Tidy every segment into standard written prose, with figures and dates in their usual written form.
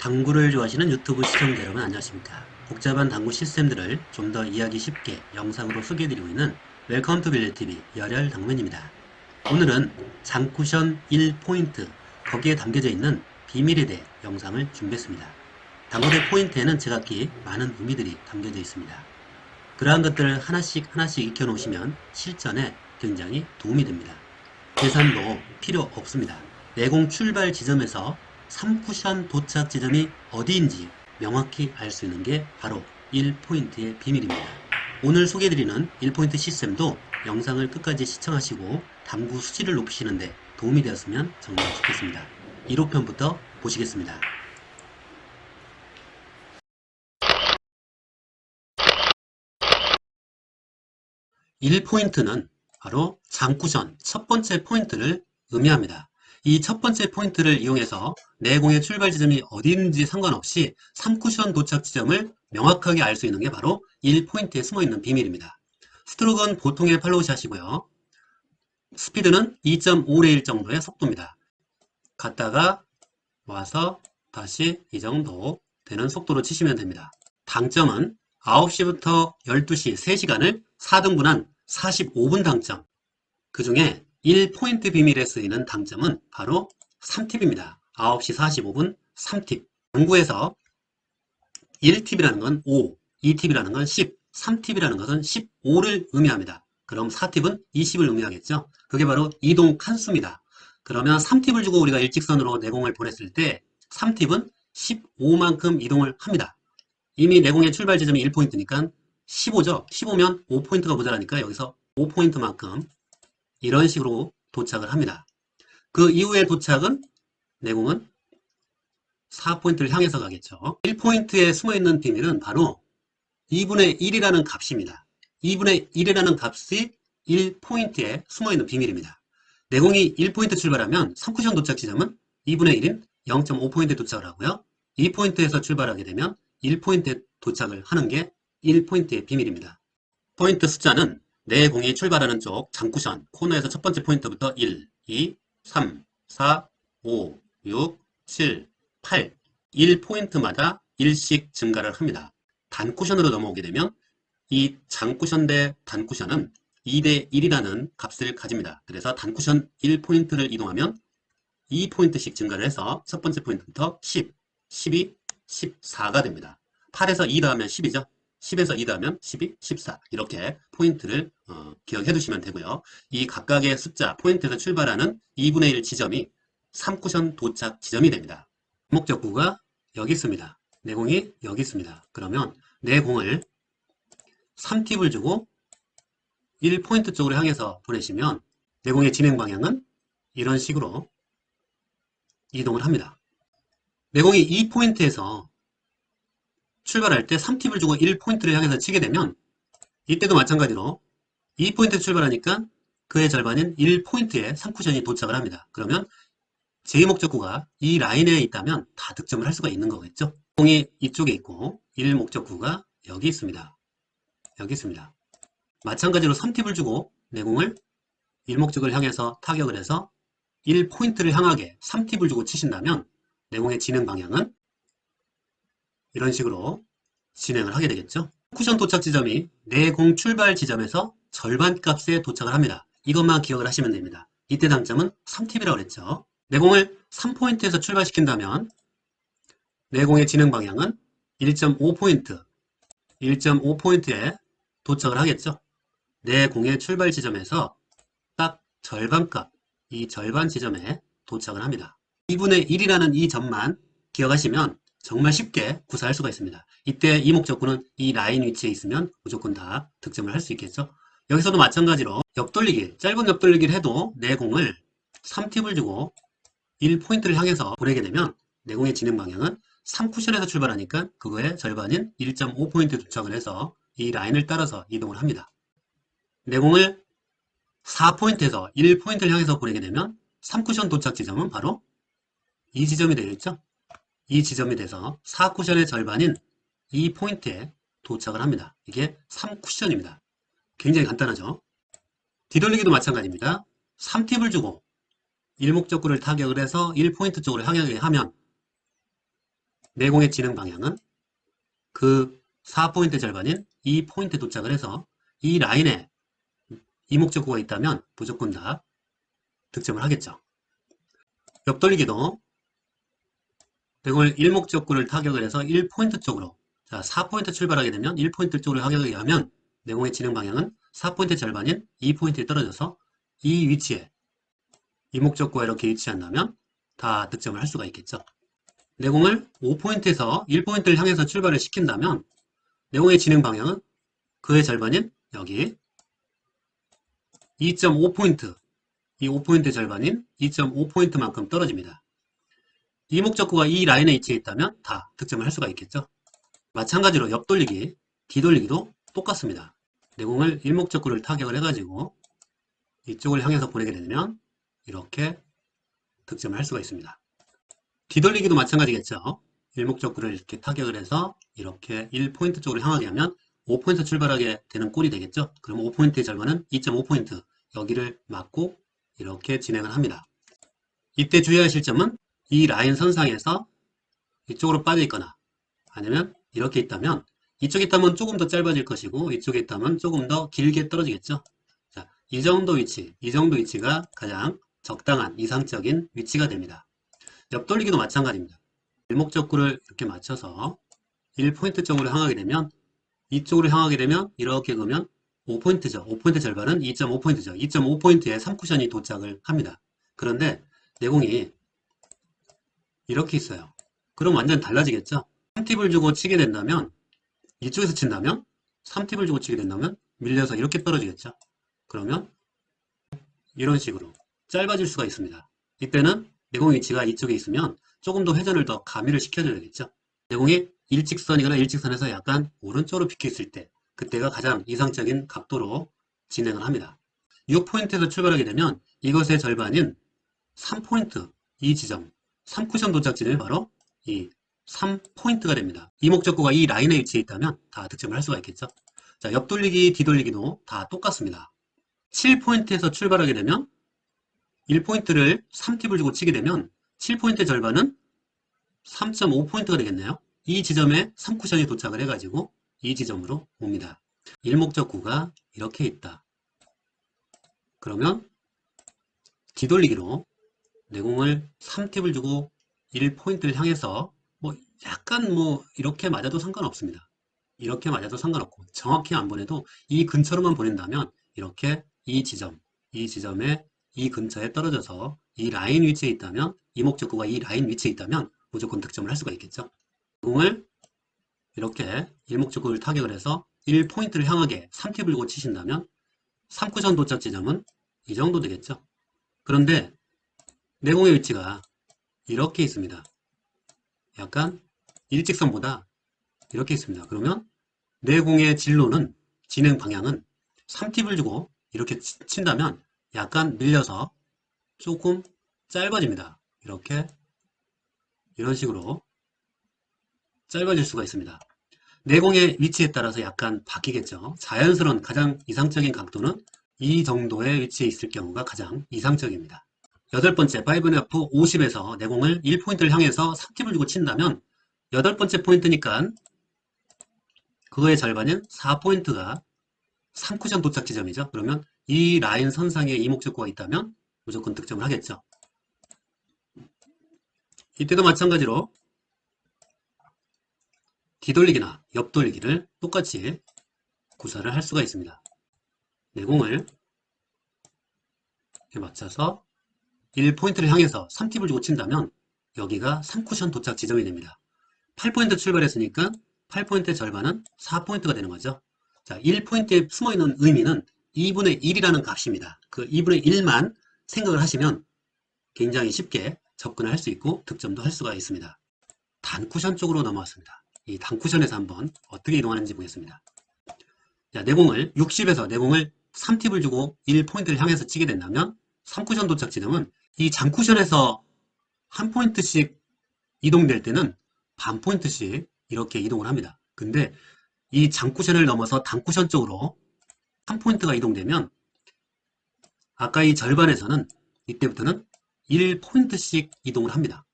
당구를 좋아하시는 유튜브 시청자 여러분 안녕하십니까. 복잡한 당구 시스템들을 좀 더 이해하기 쉽게 영상으로 소개해드리고 있는 웰컴 투 빌리TV 열혈 당구맨입니다. 오늘은 장쿠션 1포인트 거기에 담겨져 있는 비밀에 대해 영상을 준비했습니다. 당구대 포인트에는 제각기 많은 의미들이 담겨져 있습니다. 그러한 것들을 하나씩 익혀 놓으시면 실전에 굉장히 도움이 됩니다. 계산도 필요 없습니다. 내공 출발 지점에서 3쿠션 도착 지점이 어디인지 명확히 알 수 있는 게 바로 1포인트의 비밀입니다. 오늘 소개해드리는 1포인트 시스템도 영상을 끝까지 시청하시고 당구 수지를 높이시는데 도움이 되었으면 정말 좋겠습니다. 1호편부터 보시겠습니다. 1포인트는 바로 장쿠션 첫 번째 포인트를 의미합니다. 이 첫 번째 포인트를 이용해서 내공의 출발 지점이 어디 있는지 상관없이 3쿠션 도착 지점을 명확하게 알 수 있는 게 바로 1포인트에 숨어있는 비밀입니다. 스트로크는 보통의 팔로우샷이고요. 스피드는 2.5레일 정도의 속도입니다. 갔다가 와서 다시 이 정도 되는 속도로 치시면 됩니다. 당점은 9시부터 12시 3시간을 4등분한 45분 당점, 그 중에 1포인트 비밀에 쓰이는 당점은 바로 3팁입니다. 9시 45분 3팁. 당구에서 1팁이라는 건 5, 2팁이라는 건 10, 3팁이라는 것은 15를 의미합니다. 그럼 4팁은 20을 의미하겠죠? 그게 바로 이동 칸수입니다. 그러면 3팁을 주고 우리가 일직선으로 내공을 보냈을 때 3팁은 15만큼 이동을 합니다. 이미 내공의 출발 지점이 1포인트니까 15죠. 15면 5포인트가 모자라니까 여기서 5포인트만큼 이런 식으로 도착을 합니다. 그 이후에 도착은 내공은 4포인트를 향해서 가겠죠. 1포인트에 숨어있는 비밀은 바로 2분의 1이라는 값입니다. 2분의 1이라는 값이 1포인트에 숨어있는 비밀입니다. 내공이 1포인트 출발하면 3쿠션 도착 지점은 2분의 1인 0.5포인트에 도착을 하고요. 2포인트에서 출발하게 되면 1포인트에 도착을 하는 게 1포인트의 비밀입니다. 포인트 숫자는 내 공이 출발하는 쪽 장쿠션 코너에서 첫 번째 포인트부터 1, 2, 3, 4, 5, 6, 7, 8 1포인트마다 1씩 증가를 합니다. 단쿠션으로 넘어오게 되면 이 장쿠션 대 단쿠션은 2대 1이라는 값을 가집니다. 그래서 단쿠션 1포인트를 이동하면 2포인트씩 증가를 해서 첫 번째 포인트부터 10, 12, 14가 됩니다. 8에서 2 더하면 10이죠. 10에서 2 더하면 12, 14 이렇게 포인트를 기억해 두시면 되고요. 이 각각의 숫자 포인트에서 출발하는 2분의 1 지점이 3쿠션 도착 지점이 됩니다. 목적구가 여기 있습니다. 내 공이 여기 있습니다. 그러면 내 공을 3팁을 주고 1포인트 쪽으로 향해서 보내시면 내 공의 진행 방향은 이런 식으로 이동을 합니다. 내 공이 2포인트에서 출발할 때 3팁을 주고 1포인트를 향해서 치게 되면 이때도 마찬가지로 2포인트 출발하니까 그의 절반인 1포인트에 3쿠션이 도착을 합니다. 그러면 제2목적구가 이 라인에 있다면 다 득점을 할 수가 있는 거겠죠. 공이 이쪽에 있고 1목적구가 여기 있습니다. 여기 있습니다. 마찬가지로 3팁을 주고 내공을 1목적을 향해서 타격을 해서 1포인트를 향하게 3팁을 주고 치신다면 내공의 진행 방향은 이런 식으로 진행을 하게 되겠죠. 쿠션 도착 지점이 내공 출발 지점에서 절반 값에 도착을 합니다. 이것만 기억을 하시면 됩니다. 이때 당점은 3팁이라고 그랬죠. 내공을 3포인트에서 출발시킨다면 내공의 진행 방향은 1.5포인트, 1.5포인트에 도착을 하겠죠. 내공의 출발 지점에서 딱 절반값, 이 절반 지점에 도착을 합니다. 2분의 1이라는 이 점만 기억하시면 정말 쉽게 구사할 수가 있습니다. 이때 이 목적구는 이 라인 위치에 있으면 무조건 다 득점을 할 수 있겠죠. 여기서도 마찬가지로 옆돌리기, 짧은 옆돌리기를 해도 내 공을 3팁을 주고 1포인트를 향해서 보내게 되면 내 공의 진행 방향은 3쿠션에서 출발하니까 그거의 절반인 1.5포인트에 도착을 해서 이 라인을 따라서 이동을 합니다. 내 공을 4포인트에서 1포인트를 향해서 보내게 되면 3쿠션 도착 지점은 바로 이 지점이 되겠죠. 이 지점이 돼서 4쿠션의 절반인 2포인트에 도착을 합니다. 이게 3쿠션입니다. 굉장히 간단하죠. 뒤돌리기도 마찬가지입니다. 3팁을 주고 1목적구를 타격을 해서 1포인트 쪽으로 향하게 하면 내공의 진행 방향은 그 4포인트 절반인 2포인트 도착을 해서 이 라인에 이목적구가 있다면 무조건 다 득점을 하겠죠. 옆돌리기도 내공을 일목적구를 타격을 해서 1포인트 쪽으로, 자 4포인트 출발하게 되면 1포인트 쪽으로 타격을 하면 내공의 진행 방향은 4포인트 절반인 2포인트에 떨어져서 이 위치에 이목적구가 이렇게 위치한다면 다 득점을 할 수가 있겠죠. 내공을 5포인트에서 1포인트를 향해서 출발을 시킨다면 내공의 진행 방향은 그의 절반인 여기 2.5포인트, 이 5포인트 절반인 2.5포인트만큼 떨어집니다. 이목적구가 이 라인에 위치해 있다면 다 득점을 할 수가 있겠죠. 마찬가지로 옆돌리기, 뒤돌리기도 똑같습니다. 내공을 일목적구를 타격을 해가지고 이쪽을 향해서 보내게 되면 이렇게 득점을 할 수가 있습니다. 뒤돌리기도 마찬가지겠죠. 일목적구를 이렇게 타격을 해서 이렇게 1포인트 쪽으로 향하게 하면 5포인트 출발하게 되는 꼴이 되겠죠. 그럼 5포인트의 절반은 2.5포인트, 여기를 맞고 이렇게 진행을 합니다. 이때 주의하실 점은 이 라인 선상에서 이쪽으로 빠져 있거나 아니면 이렇게 있다면, 이쪽에 있다면 조금 더 짧아질 것이고 이쪽에 있다면 조금 더 길게 떨어지겠죠. 자, 이 정도 위치가 가장 적당한 이상적인 위치가 됩니다. 옆돌리기도 마찬가지입니다. 일목적구를 이렇게 맞춰서 1포인트 쪽으로 향하게 되면, 이쪽으로 향하게 되면 이렇게 그러면 5포인트죠. 5포인트 절반은 2.5포인트죠. 2.5포인트에 3쿠션이 도착을 합니다. 그런데 내공이 이렇게 있어요. 그럼 완전 달라지겠죠. 3팁을 주고 치게 된다면, 이쪽에서 친다면 3팁을 주고 치게 된다면 밀려서 이렇게 떨어지겠죠. 그러면 이런 식으로 짧아질 수가 있습니다. 이때는 내공 위치가 이쪽에 있으면 조금 더 회전을 더 가미를 시켜줘야겠죠. 내공이 일직선이거나 일직선에서 약간 오른쪽으로 비켜 있을 때, 그때가 가장 이상적인 각도로 진행을 합니다. 6포인트에서 출발하게 되면 이것의 절반인 3포인트, 이 지점, 3쿠션 도착 지점이 바로 이 3포인트가 됩니다. 이목적구가 이 라인에 위치해 있다면 다 득점을 할 수가 있겠죠. 자, 옆돌리기, 뒤돌리기도 다 똑같습니다. 7포인트에서 출발하게 되면 1포인트를 3팁을 주고 치게 되면 7포인트 절반은 3.5포인트가 되겠네요. 이 지점에 3쿠션이 도착을 해가지고 이 지점으로 옵니다. 일목적구가 이렇게 있다. 그러면 뒤돌리기로 내공을 3팁을 주고 1포인트를 향해서 약간 이렇게 맞아도 상관없습니다. 이렇게 맞아도 상관없고 정확히 안 보내도 이 근처로만 보낸다면 이렇게 이 지점에 이 근처에 떨어져서 이 라인 위치에 있다면, 이목적구가 이 라인 위치에 있다면 무조건 득점을 할 수가 있겠죠. 공을 이렇게 일목적구를 타격을 해서 1포인트를 향하게 3팁을 주고 치신다면 3쿠션 도착 지점은 이 정도 되겠죠. 그런데 내공의 위치가 이렇게 있습니다. 약간 일직선보다 이렇게 있습니다. 그러면 내공의 진로는, 진행 방향은 3팁을 주고 이렇게 친다면 약간 밀려서 조금 짧아집니다. 이렇게 이런 식으로 짧아질 수가 있습니다. 내공의 위치에 따라서 약간 바뀌겠죠. 자연스러운 가장 이상적인 각도는 이 정도의 위치에 있을 경우가 가장 이상적입니다. 여덟 번째 5F 50에서 내공을 1포인트를 향해서 3팁을 주고 친다면, 여덟 번째 포인트니까 그거의 절반인 4포인트가 3쿠션 도착 지점이죠. 그러면 이 라인 선상에 이목적구가 있다면 무조건 득점을 하겠죠. 이때도 마찬가지로 뒤돌리기나 옆돌리기를 똑같이 구사를 할 수가 있습니다. 내공을 이렇게 맞춰서 1포인트를 향해서 3팁을 주고 친다면 여기가 3쿠션 도착 지점이 됩니다. 8포인트 출발했으니까 8포인트의 절반은 4포인트가 되는 거죠. 자, 1포인트에 숨어있는 의미는 2분의 1이라는 값입니다. 그 2분의 1만 생각을 하시면 굉장히 쉽게 접근을 할 수 있고 득점도 할 수가 있습니다. 단쿠션 쪽으로 넘어왔습니다. 이 단쿠션에서 한번 어떻게 이동하는지 보겠습니다. 자, 내공을 60에서 내공을 3팁을 주고 1포인트를 향해서 치게 된다면 3쿠션 도착 지점은 이 장쿠션에서 한 포인트씩 이동될 때는 반 포인트씩 이렇게 이동을 합니다. 근데 이 장쿠션을 넘어서 단쿠션 쪽으로 한 포인트가 이동되면 아까 이 절반에서는 이때부터는 1포인트씩 이동을 합니다.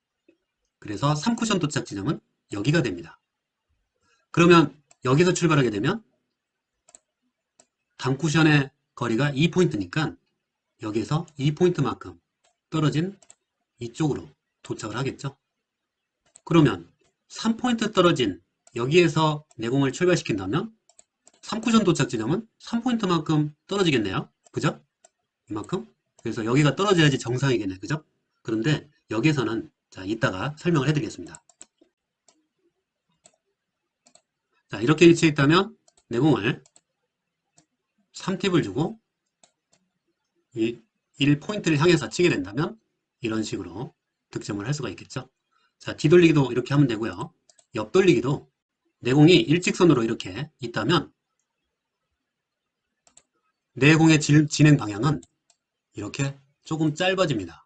그래서 3쿠션 도착 지점은 여기가 됩니다. 그러면 여기서 출발하게 되면 단쿠션의 거리가 2포인트니까 여기에서 2포인트만큼 떨어진 이쪽으로 도착을 하겠죠. 그러면 3포인트 떨어진 여기에서 내공을 출발시킨다면 3쿠션 도착 지점은 3포인트만큼 떨어지겠네요. 그죠? 이만큼. 그래서 여기가 떨어져야지 정상이겠네. 그죠? 그런데 여기에서는 자, 이따가 설명을 해드리겠습니다. 자, 이렇게 위치해 있다면 내공을 3팁을 주고 1포인트를 향해서 치게 된다면 이런 식으로 득점을 할 수가 있겠죠. 자, 뒤돌리기도 이렇게 하면 되고요. 옆돌리기도 내공이 일직선으로 이렇게 있다면 내공의 진행 방향은 이렇게 조금 짧아집니다.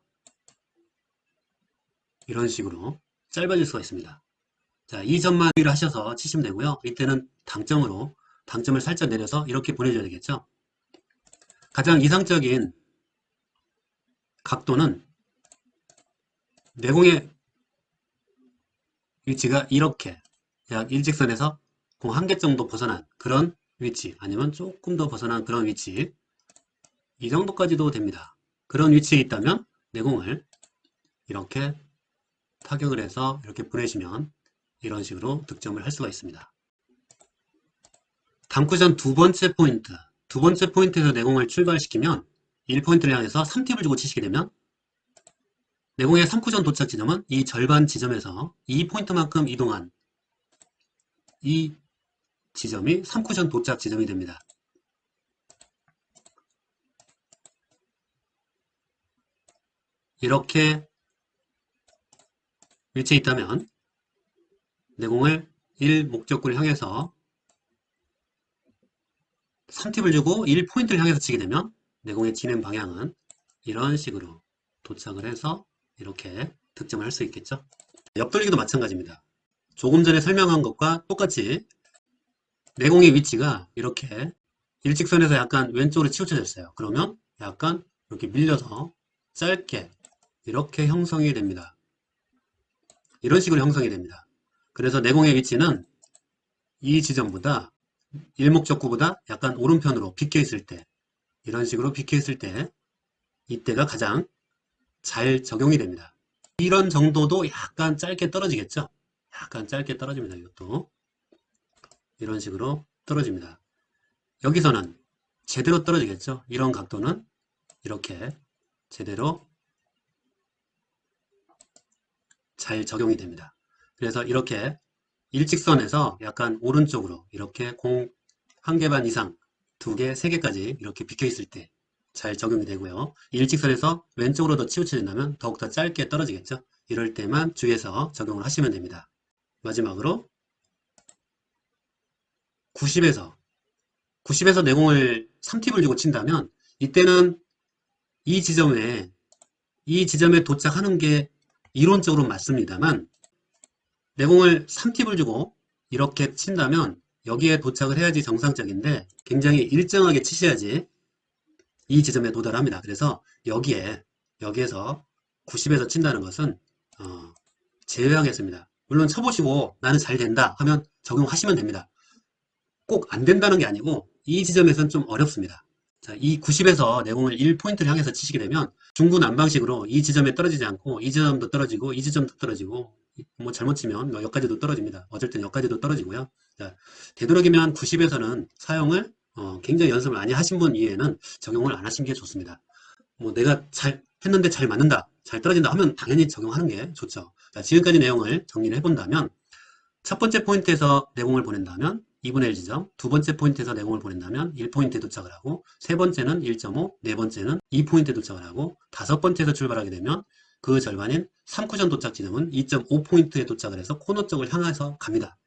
이런 식으로 짧아질 수가 있습니다. 자, 이 점만 유의를 하셔서 치시면 되고요. 이때는 당점을 살짝 내려서 이렇게 보내줘야 되겠죠. 가장 이상적인 각도는 내공의 위치가 이렇게 약 일직선에서 공 한 개 정도 벗어난 그런 위치, 아니면 조금 더 벗어난 그런 위치, 이 정도까지도 됩니다. 그런 위치에 있다면 내공을 이렇게 타격을 해서 이렇게 보내시면 이런 식으로 득점을 할 수가 있습니다. 단쿠션 두 번째 포인트에서 내공을 출발시키면 1포인트를 향해서 3팁을 주고 치시게 되면 내공의 3쿠션 도착 지점은 이 절반 지점에서 2포인트만큼 이동한 이 지점이 3쿠션 도착 지점이 됩니다. 이렇게 위치해 있다면 내공을 1 목적구를 향해서 3팁을 주고 1포인트를 향해서 치게 되면 내공의 진행 방향은 이런 식으로 도착을 해서 이렇게 득점을 할 수 있겠죠. 옆돌리기도 마찬가지입니다. 조금 전에 설명한 것과 똑같이 내공의 위치가 이렇게 일직선에서 약간 왼쪽으로 치우쳐져 있어요. 그러면 약간 이렇게 밀려서 짧게 이렇게 형성이 됩니다. 이런 식으로 형성이 됩니다. 그래서 내공의 위치는 이 지점보다 일목적구보다 약간 오른편으로 비켜 있을 때, 이런 식으로 비켜 있을 때 이때가 가장 잘 적용이 됩니다. 이런 정도도 약간 짧게 떨어지겠죠. 약간 짧게 떨어집니다. 이것도 이런 식으로 떨어집니다. 여기서는 제대로 떨어지겠죠. 이런 각도는 이렇게 제대로 잘 적용이 됩니다. 그래서 이렇게 일직선에서 약간 오른쪽으로 이렇게 공 한 개 반 이상, 두 개, 세 개까지 이렇게 비켜 있을 때 잘 적용이 되고요. 일직선에서 왼쪽으로 더 치우쳐진다면 더욱더 짧게 떨어지겠죠. 이럴 때만 주의해서 적용을 하시면 됩니다. 마지막으로 90에서 내공을 3팁을 주고 친다면 이때는 이 지점에 도착하는 게 이론적으로 맞습니다만 내공을 3팁을 주고 이렇게 친다면 여기에 도착을 해야지 정상적인데 굉장히 일정하게 치셔야지 이 지점에 도달합니다. 그래서 여기에서 90에서 친다는 것은 제외하겠습니다. 물론 쳐보시고 나는 잘 된다 하면 적용하시면 됩니다. 꼭 안 된다는 게 아니고 이 지점에서는 좀 어렵습니다. 자, 이 90에서 내공을 1포인트를 향해서 치시게 되면 중구난방식으로 이 지점에 떨어지지 않고 이 지점도 떨어지고 이 지점도 떨어지고 뭐 잘못 치면 뭐 여기까지도 떨어집니다. 어쩔 땐 여기까지도 떨어지고요. 자, 되도록이면 90에서는 사용을 굉장히 연습을 많이 하신 분 이외에는 적용을 안 하시는 게 좋습니다. 뭐 내가 잘 했는데 잘 맞는다, 잘 떨어진다 하면 당연히 적용하는 게 좋죠. 자, 지금까지 내용을 정리를 해본다면 첫 번째 포인트에서 내공을 보낸다면 2분의 1 지점, 두 번째 포인트에서 내공을 보낸다면 1포인트에 도착을 하고, 세 번째는 1.5, 네 번째는 2포인트에 도착을 하고, 다섯 번째에서 출발하게 되면 그 절반인 3쿠션 도착 지점은 2.5포인트에 도착을 해서 코너 쪽을 향해서 갑니다.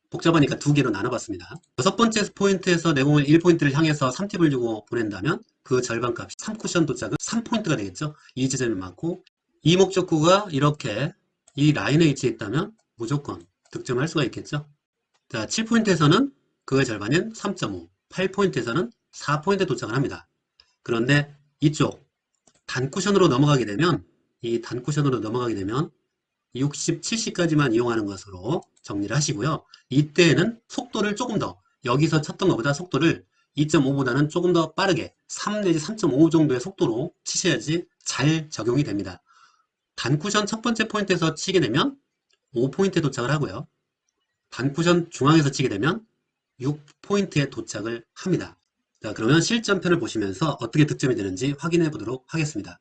복잡하니까 두 개로 나눠봤습니다. 여섯 번째 포인트에서 내공을 1포인트를 향해서 3팁을 주고 보낸다면 그 절반값 3쿠션 도착은 3포인트가 되겠죠. 이 지점에 맞고 이 목적구가 이렇게 이 라인에 위치해 있다면 무조건 득점할 수가 있겠죠. 자, 7포인트에서는 그의 절반인 3.5, 8포인트에서는 4포인트에 도착을 합니다. 그런데 이쪽 단쿠션으로 넘어가게 되면 60, 70까지만 이용하는 것으로 정리를 하시고요. 이때에는 속도를 조금 더, 여기서 쳤던 것보다 속도를 2.5보다는 조금 더 빠르게 3 내지 3.5 정도의 속도로 치셔야지 잘 적용이 됩니다. 단쿠션 첫 번째 포인트에서 치게 되면 5포인트에 도착을 하고요. 단쿠션 중앙에서 치게 되면 6포인트에 도착을 합니다. 자, 그러면 실전편을 보시면서 어떻게 득점이 되는지 확인해 보도록 하겠습니다.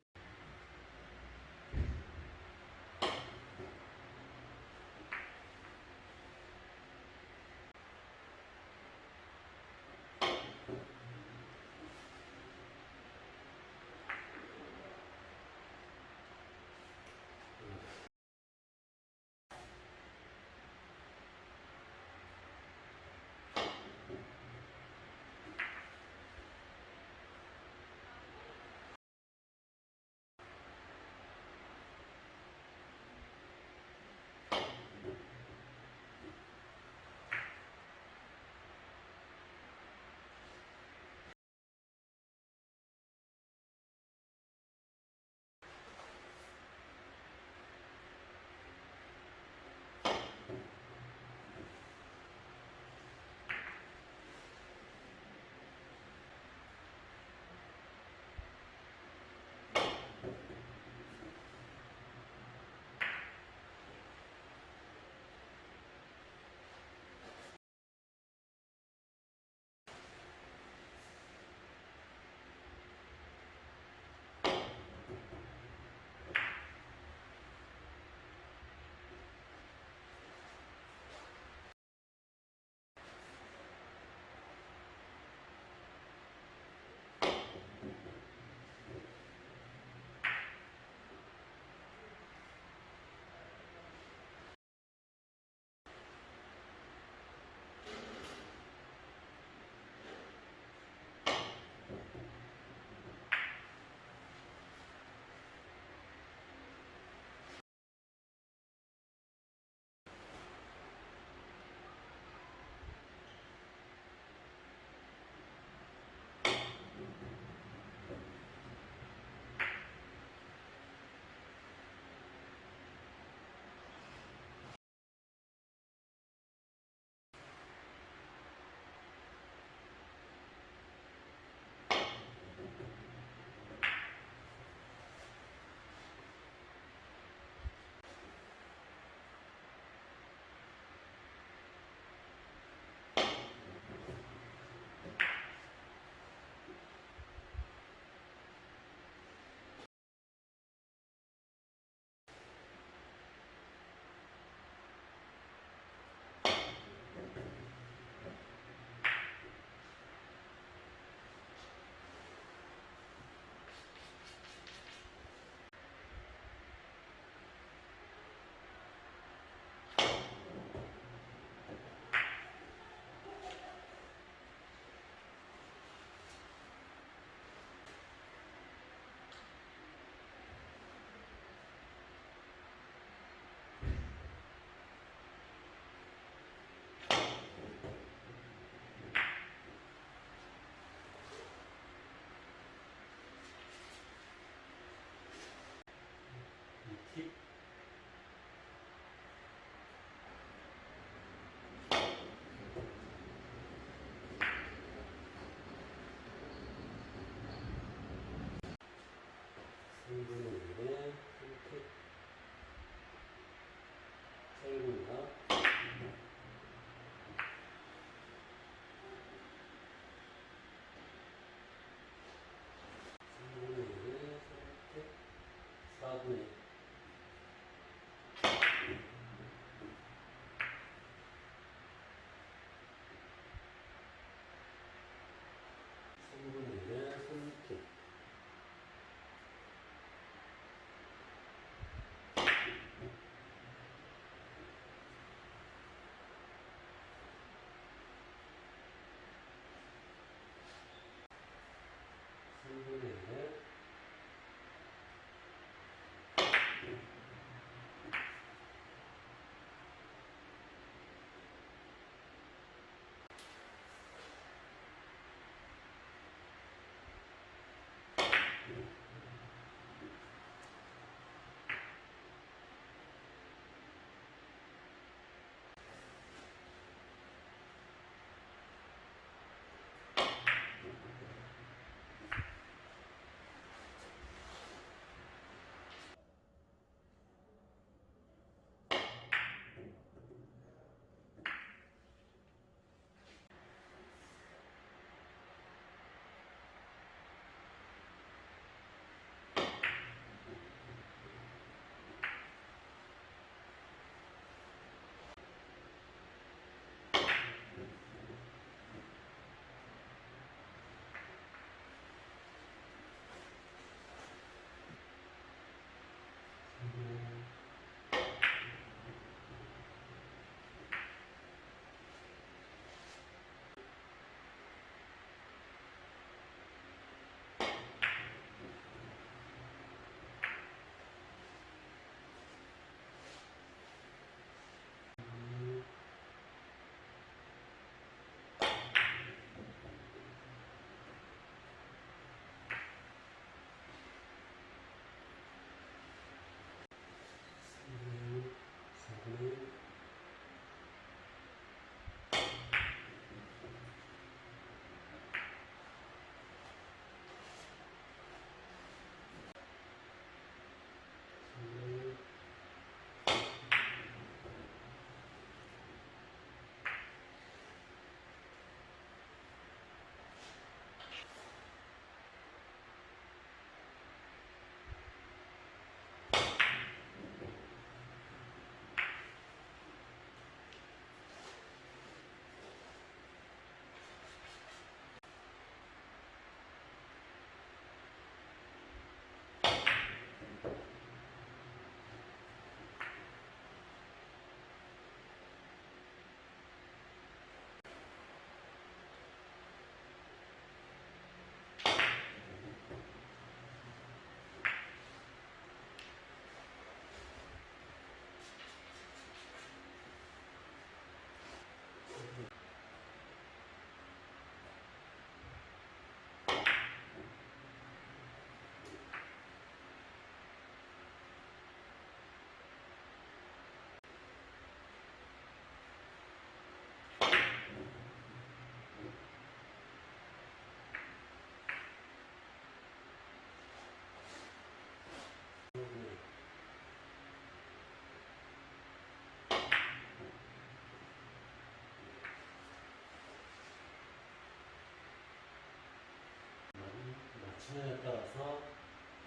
방향에 따라서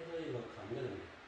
헤드웨이가 감면됩니다.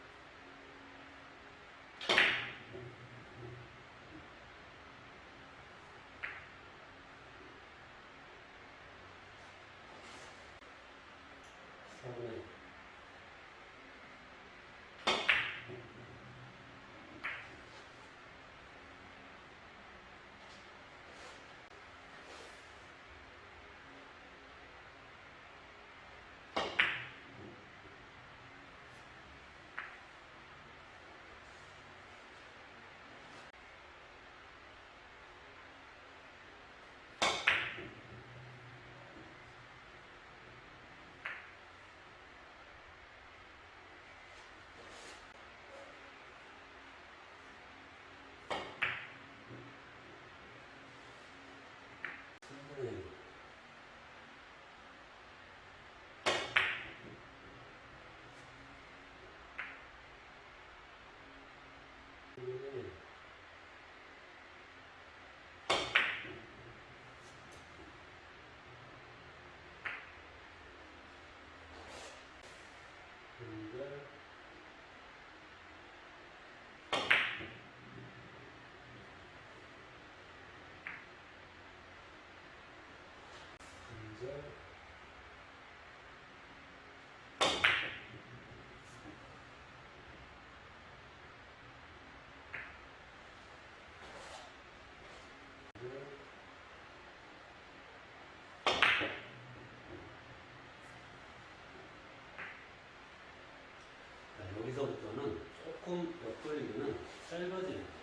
여기서부터는 조금 옆돌리기는 짧아집니다.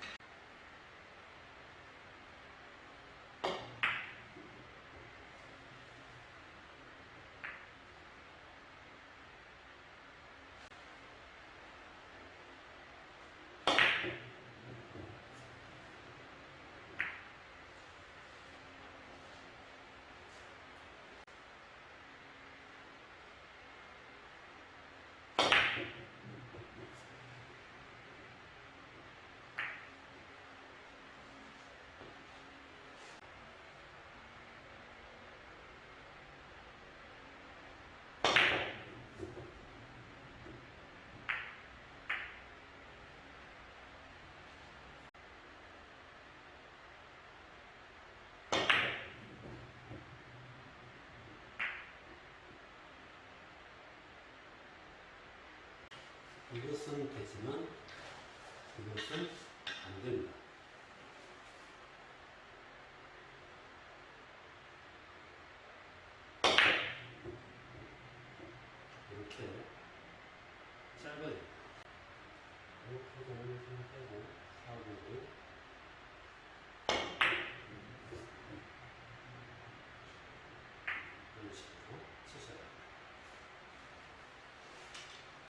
이것은 되지만 이것은